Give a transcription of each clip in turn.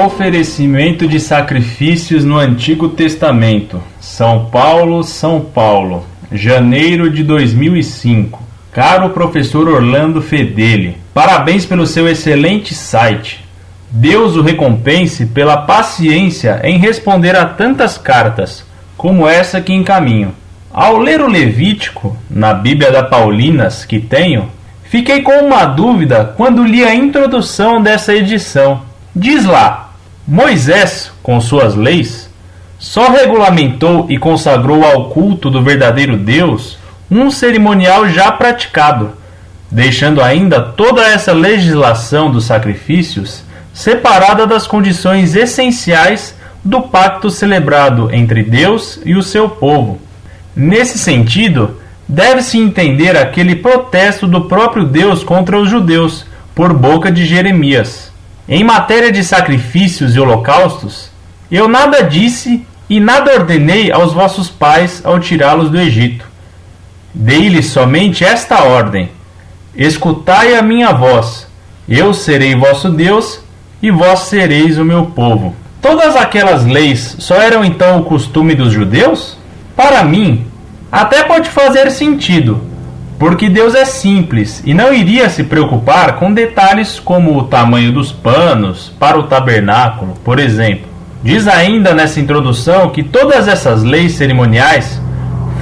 Oferecimento de sacrifícios no Antigo Testamento. São Paulo, janeiro de 2005. Caro professor Orlando Fedeli, parabéns pelo seu excelente site. Deus o recompense pela paciência em responder a tantas cartas, como essa que encaminho. Ao ler o Levítico, na Bíblia da Paulinas que tenho, fiquei com uma dúvida quando li a introdução dessa edição. Diz lá: Moisés, com suas leis, só regulamentou e consagrou ao culto do verdadeiro Deus um cerimonial já praticado, deixando ainda toda essa legislação dos sacrifícios separada das condições essenciais do pacto celebrado entre Deus e o seu povo. Nesse sentido, deve-se entender aquele protesto do próprio Deus contra os judeus, por boca de Jeremias. Em matéria de sacrifícios e holocaustos, eu nada disse e nada ordenei aos vossos pais ao tirá-los do Egito. Dei-lhes somente esta ordem: escutai a minha voz, eu serei vosso Deus e vós sereis o meu povo. Todas aquelas leis só eram então o costume dos judeus? Para mim, até pode fazer sentido, porque Deus é simples e não iria se preocupar com detalhes como o tamanho dos panos para o tabernáculo, por exemplo. Diz ainda nessa introdução que todas essas leis cerimoniais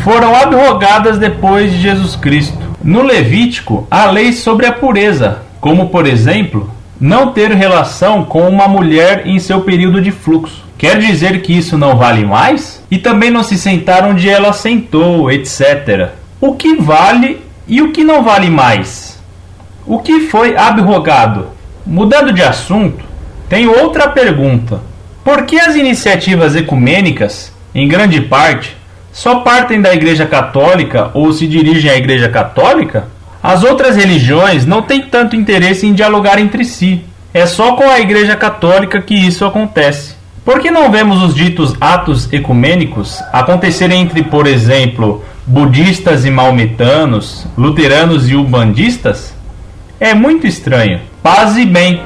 foram abrogadas depois de Jesus Cristo. No Levítico, há leis sobre a pureza, como, por exemplo, não ter relação com uma mulher em seu período de fluxo. Quer dizer que isso não vale mais? E também não se sentar onde ela sentou, etc. O que vale e o que não vale mais? O que foi abrogado? Mudando de assunto, tenho outra pergunta. Por que as iniciativas ecumênicas, em grande parte, só partem da Igreja Católica ou se dirigem à Igreja Católica? As outras religiões não têm tanto interesse em dialogar entre si. É só com a Igreja Católica que isso acontece. Por que não vemos os ditos atos ecumênicos acontecerem entre, por exemplo, budistas e maometanos, luteranos e umbandistas? É muito estranho. Paz e bem.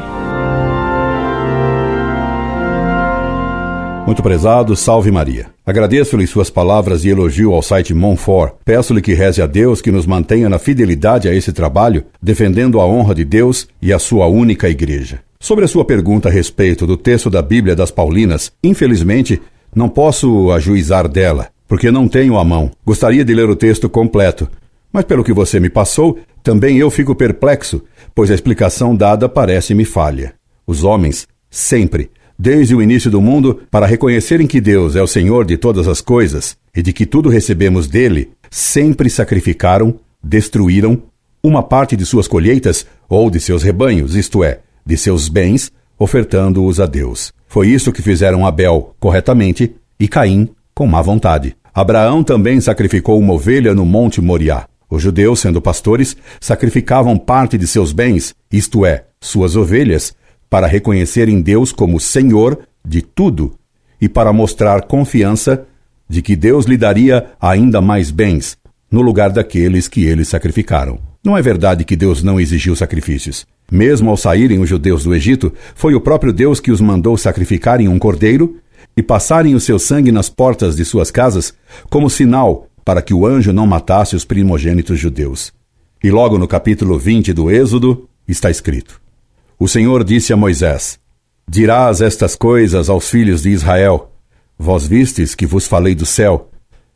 Muito prezado, salve Maria. Agradeço-lhe suas palavras e elogio ao site Monfort. Peço-lhe que reze a Deus que nos mantenha na fidelidade a esse trabalho, defendendo a honra de Deus e a sua única igreja. Sobre a sua pergunta a respeito do texto da Bíblia das Paulinas, infelizmente, não posso ajuizar dela, porque não tenho à mão. Gostaria de ler o texto completo, mas pelo que você me passou, também eu fico perplexo, pois a explicação dada parece-me falha. Os homens, sempre, desde o início do mundo, para reconhecerem que Deus é o Senhor de todas as coisas e de que tudo recebemos dele, sempre sacrificaram, destruíram uma parte de suas colheitas ou de seus rebanhos, isto é, de seus bens, ofertando-os a Deus. Foi isso que fizeram Abel corretamente e Caim com má vontade. Abraão também sacrificou uma ovelha no Monte Moriá. Os judeus, sendo pastores, sacrificavam parte de seus bens, isto é, suas ovelhas, para reconhecerem Deus como Senhor de tudo e para mostrar confiança de que Deus lhe daria ainda mais bens no lugar daqueles que eles sacrificaram. Não é verdade que Deus não exigiu sacrifícios. Mesmo ao saírem os judeus do Egito, foi o próprio Deus que os mandou sacrificarem um cordeiro e passarem o seu sangue nas portas de suas casas como sinal para que o anjo não matasse os primogênitos judeus. E logo no capítulo 20 do Êxodo está escrito: O Senhor disse a Moisés: Dirás estas coisas aos filhos de Israel: Vós vistes que vos falei do céu.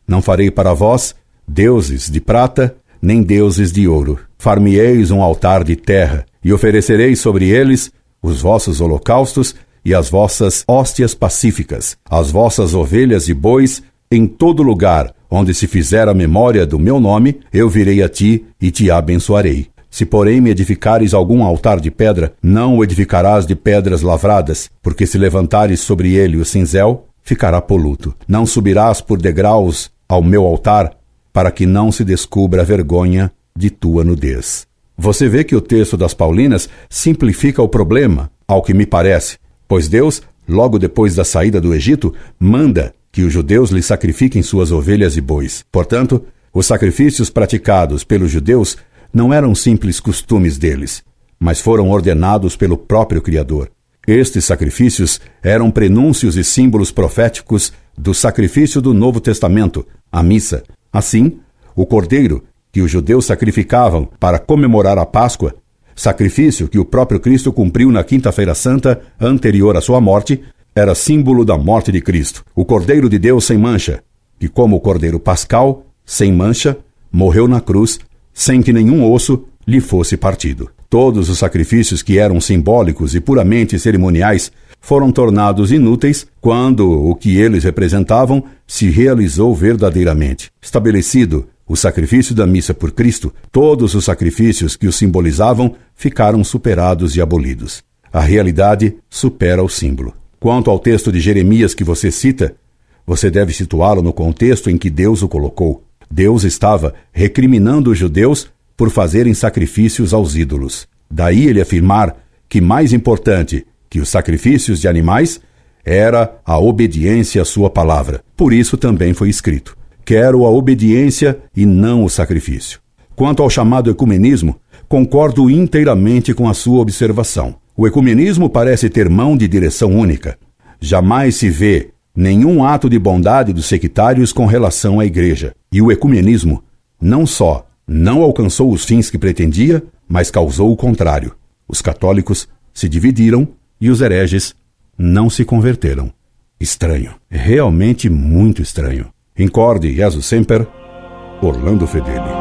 Não farei para vós deuses de prata, nem deuses de ouro. Far-me-eis um altar de terra, e oferecereis sobre eles os vossos holocaustos e as vossas hóstias pacíficas, as vossas ovelhas e bois, em todo lugar onde se fizer a memória do meu nome, eu virei a ti e te abençoarei. Se, porém, me edificares algum altar de pedra, não o edificarás de pedras lavradas, porque se levantares sobre ele o cinzel, ficará poluto. Não subirás por degraus ao meu altar, para que não se descubra a vergonha de tua nudez. Você vê que o texto das Paulinas simplifica o problema, ao que me parece, pois Deus, logo depois da saída do Egito, manda que os judeus lhe sacrifiquem suas ovelhas e bois. Portanto, os sacrifícios praticados pelos judeus não eram simples costumes deles, mas foram ordenados pelo próprio Criador. Estes sacrifícios eram prenúncios e símbolos proféticos do sacrifício do Novo Testamento, a missa. Assim, o cordeiro que os judeus sacrificavam para comemorar a Páscoa, sacrifício que o próprio Cristo cumpriu na Quinta-feira Santa anterior à sua morte, era símbolo da morte de Cristo. O Cordeiro de Deus sem mancha, que como o Cordeiro Pascal, sem mancha, morreu na cruz, sem que nenhum osso lhe fosse partido. Todos os sacrifícios que eram simbólicos e puramente cerimoniais foram tornados inúteis quando o que eles representavam se realizou verdadeiramente. Estabelecido o sacrifício da missa por Cristo, todos os sacrifícios que o simbolizavam ficaram superados e abolidos. A realidade supera o símbolo. Quanto ao texto de Jeremias que você cita, você deve situá-lo no contexto em que Deus o colocou. Deus estava recriminando os judeus por fazerem sacrifícios aos ídolos. Daí ele afirmar que mais importante que os sacrifícios de animais era a obediência à sua palavra. Por isso também foi escrito: quero a obediência e não o sacrifício. Quanto ao chamado ecumenismo, concordo inteiramente com a sua observação. O ecumenismo parece ter mão de direção única. Jamais se vê nenhum ato de bondade dos sectários com relação à igreja. E o ecumenismo não só não alcançou os fins que pretendia, mas causou o contrário. Os católicos se dividiram e os hereges não se converteram. Estranho. Realmente muito estranho. Incorde Jesus Semper, Orlando Fedeli.